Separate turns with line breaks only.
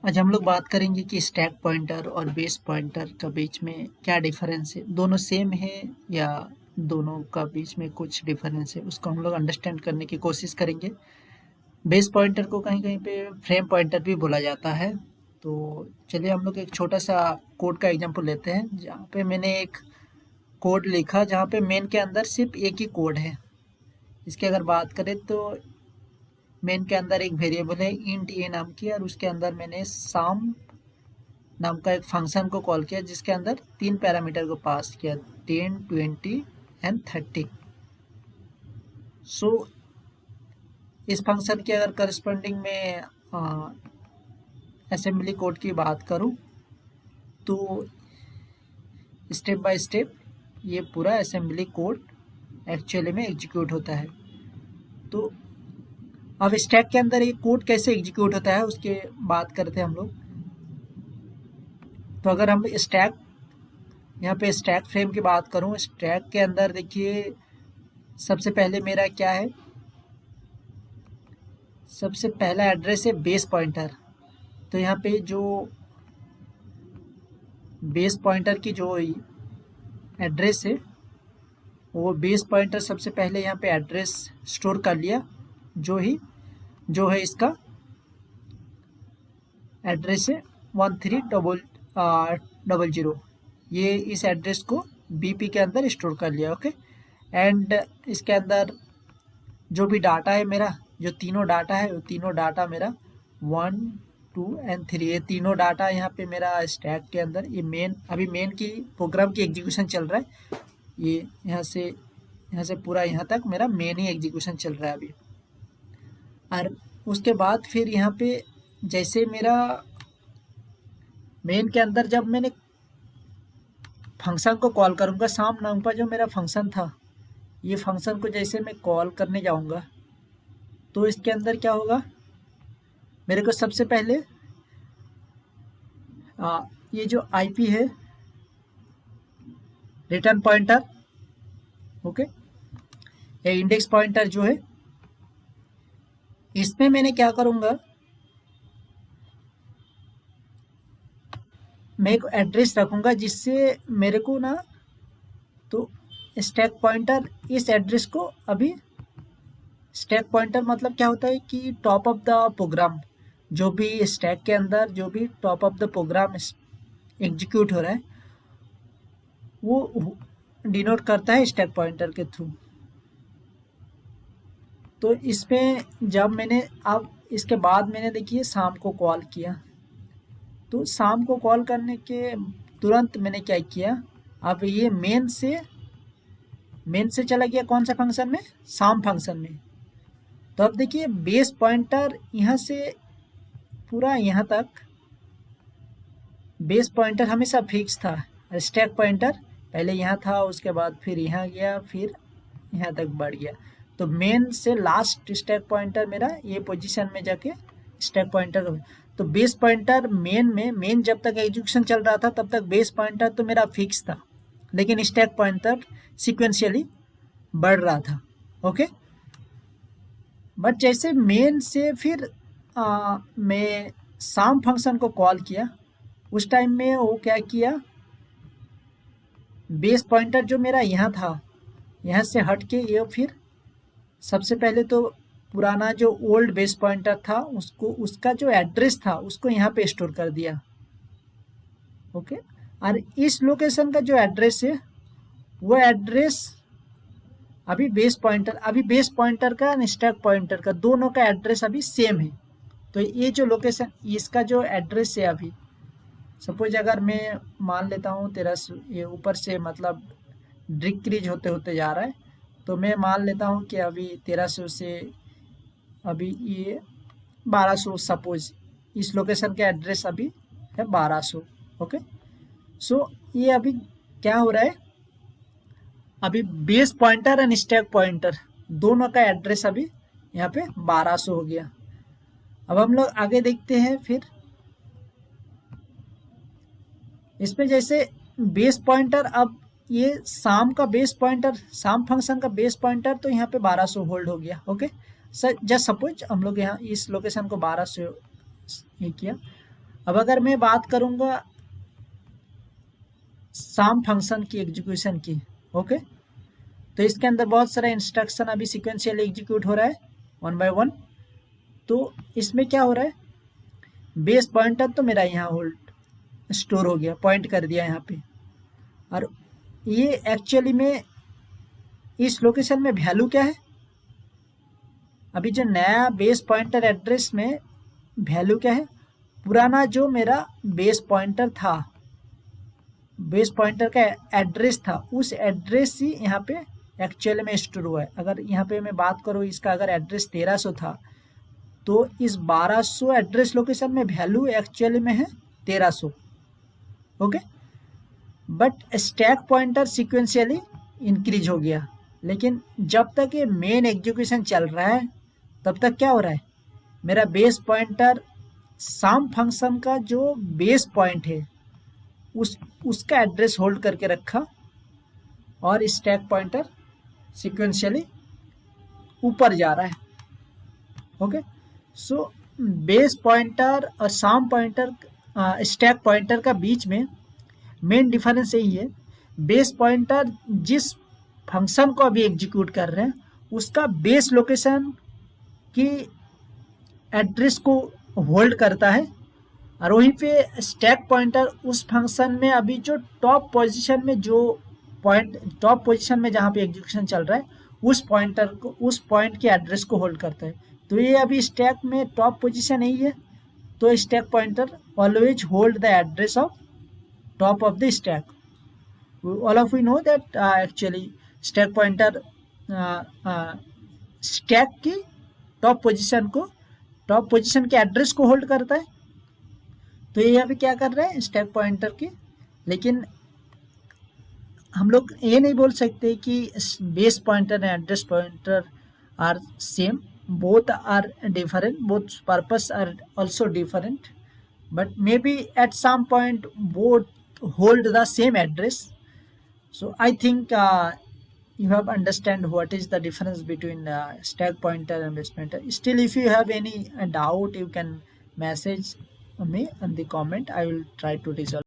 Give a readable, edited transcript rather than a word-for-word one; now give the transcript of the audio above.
आज हम लोग बात करेंगे कि स्टैक पॉइंटर और बेस पॉइंटर का बीच में क्या डिफरेंस है, दोनों सेम है या दोनों का बीच में कुछ डिफरेंस है, उसको हम लोग अंडरस्टैंड करने की कोशिश करेंगे। बेस पॉइंटर को कहीं कहीं पे फ्रेम पॉइंटर भी बोला जाता है। तो चलिए हम लोग एक छोटा सा कोड का एग्जांपल लेते हैं, जहाँ पे मैंने एक कोड लिखा जहाँ पे मेन के अंदर सिर्फ एक ही कोड है। इसकी अगर बात करें तो मेन के अंदर एक वेरिएबल है इंट ए नाम की, और उसके अंदर मैंने साम नाम का एक फंक्शन को कॉल किया जिसके अंदर 3 पैरामीटर को पास किया, 10, 20 एंड 30। सो इस फंक्शन के अगर करस्पॉन्डिंग में असेंबली कोड की बात करूं तो स्टेप बाय स्टेप ये पूरा असेंबली कोड एक्चुअली में एग्जीक्यूट होता है। तो अब स्टैक के अंदर ये कोड कैसे एग्जीक्यूट होता है उसके बात करते हैं हम लोग। तो अगर हम स्टैक, यहाँ पे स्टैक फ्रेम की बात करूं, स्टैक के अंदर देखिए सबसे पहले मेरा क्या है, सबसे पहला एड्रेस है बेस पॉइंटर। तो यहाँ पे जो बेस पॉइंटर की जो एड्रेस है वो बेस पॉइंटर सबसे पहले यहाँ पे एड्रेस स्टोर कर लिया, जो है इसका एड्रेस है 1300। ये इस एड्रेस को बीपी के अंदर स्टोर कर लिया। ओके, एंड इसके अंदर जो भी डाटा है मेरा, जो तीनों डाटा है वो तीनों डाटा मेरा 1, 2 एंड 3, ये तीनों डाटा यहाँ पे मेरा स्टैक के अंदर, ये अभी मेन की प्रोग्राम की एग्जीक्यूशन चल रहा है। ये यहाँ से पूरा यहाँ तक मेरा मेन ही एग्जीक्यूशन चल रहा है अभी। और उसके बाद फिर यहाँ पे जैसे मेरा मेन के अंदर जब मैंने फंक्शन को कॉल करूँगा, साम नाम का जो मेरा फंक्शन था, ये फंक्शन को जैसे मैं कॉल करने जाऊँगा तो इसके अंदर क्या होगा, मेरे को सबसे पहले ये जो आईपी है रिटर्न पॉइंटर, ओके, ये इंडेक्स पॉइंटर जो है, इसमें मैंने क्या करूँगा, मैं एक एड्रेस रखूँगा जिससे मेरे को ना, तो स्टैक पॉइंटर इस एड्रेस को अभी, स्टैक पॉइंटर मतलब क्या होता है कि टॉप ऑफ द प्रोग्राम, जो भी स्टैक के अंदर जो भी top of the program execute हो रहा है वो डिनोट करता है स्टैक पॉइंटर के थ्रू। तो इसमें जब मैंने, अब इसके बाद मैंने देखिए शाम को कॉल किया, तो शाम को कॉल करने के तुरंत मैंने क्या किया, अब ये मेन से चला गया कौन सा फंक्शन में, शाम फंक्शन में। तो अब देखिए बेस पॉइंटर यहाँ से पूरा यहाँ तक बेस पॉइंटर हमेशा फिक्स था। स्टैक पॉइंटर पहले यहाँ था, उसके बाद फिर यहाँ गया, फिर यहाँ तक बढ़ गया। तो मेन से लास्ट स्टैक पॉइंटर मेरा ये पोजीशन में जाके स्टैक पॉइंटर, तो बेस पॉइंटर मेन जब तक एग्जीक्यूशन चल रहा था तब तक बेस पॉइंटर तो मेरा फिक्स था, लेकिन स्टैक पॉइंटर सिक्वेंशियली बढ़ रहा था। ओके, बट जैसे मेन से फिर मैं शाम फंक्शन को कॉल किया, उस टाइम में वो क्या किया, बेस पॉइंटर जो मेरा यहाँ था, यहाँ से हट के ये फिर सबसे पहले तो पुराना जो ओल्ड बेस पॉइंटर था उसको, उसका जो एड्रेस था उसको यहाँ पे स्टोर कर दिया। ओके, और इस लोकेशन का जो एड्रेस है वो एड्रेस अभी बेस पॉइंटर का और स्टैक पॉइंटर का दोनों का एड्रेस अभी सेम है। तो ये जो लोकेशन, इसका जो एड्रेस है अभी, सपोज अगर मैं मान लेता हूँ 1300, ये ऊपर से मतलब डिक्रीज होते होते जा रहा है, तो मैं मान लेता हूँ कि अभी 1300 से अभी ये 1200, सपोज इस लोकेशन का एड्रेस अभी है 1200। ओके, सो ये अभी क्या हो रहा है, अभी base pointer and stack pointer दोनों का एड्रेस अभी यहाँ पे 1200 हो गया। अब हम लोग आगे देखते हैं, फिर इसमें जैसे बेस पॉइंटर, अब ये शाम का बेस पॉइंटर, शाम फंक्शन का बेस पॉइंटर तो यहाँ पे 1200 होल्ड हो गया। ओके, सर जस्ट सपोज हम लोग यहाँ इस लोकेशन को 1200 ये किया, अब अगर मैं बात करूंगा सम फंक्शन की एग्जीक्यूशन की, ओके, तो इसके अंदर बहुत सारा इंस्ट्रक्शन अभी सिक्वेंशियल एग्जीक्यूट हो रहा है वन बाय वन। तो इसमें क्या हो रहा है, बेस पॉइंटर तो मेरा यहाँ होल्ड स्टोर हो गया, पॉइंट कर दिया यहाँ पे, और ये एक्चुअली में इस लोकेशन में वैल्यू क्या है, अभी जो नया बेस पॉइंटर एड्रेस में वैल्यू क्या है, पुराना जो मेरा बेस पॉइंटर था, बेस पॉइंटर का एड्रेस था, उस एड्रेस ही यहाँ पे एक्चुअल में स्टोर हुआ है। अगर यहाँ पे मैं बात करूँ, इसका अगर एड्रेस 1300 था, तो इस 1200 एड्रेस लोकेशन में वैल्यू एक्चुअली में है 1300, okay. But stack pointer sequentially increase हो गया, लेकिन जब तक ये मेन एग्जीक्यूशन चल रहा है तब तक क्या हो रहा है, मेरा बेस पॉइंटर सम फंक्शन का जो बेस पॉइंट है उसका एड्रेस होल्ड करके रखा, और स्टैक पॉइंटर सिक्वेंशियली ऊपर जा रहा है, ओके। सो बेस पॉइंटर और सम पॉइंटर, स्टैक पॉइंटर का बीच में मेन डिफरेंस यही है, बेस पॉइंटर जिस फंक्शन को अभी एग्जीक्यूट कर रहे हैं उसका बेस लोकेशन की एड्रेस को होल्ड करता है, और वहीं पे स्टैक पॉइंटर उस फंक्शन में अभी जो टॉप पोजीशन में, जो पॉइंट टॉप पोजीशन में जहाँ पे एग्जीक्यूशन चल रहा है, उस पॉइंटर को, उस पॉइंट के एड्रेस को होल्ड करता है। तो ये अभी स्टैक में टॉप पोजीशन नहीं है, तो stack pointer always hold the address of top of the stack. All of we know that actually stack pointer stack की टॉप पोजीशन के एड्रेस को होल्ड करता है। तो ये यहाँ पे क्या कर रहा है, स्टैक पॉइंटर की, लेकिन हम लोग ये नहीं बोल सकते कि base pointer and address pointer are same, both are different, both purpose are also different, but maybe at some point both hold the same address. So I think you have understand what is the difference between stack pointer and base pointer. Still, if you have any doubt, you can message me in the comment. I will try to resolve.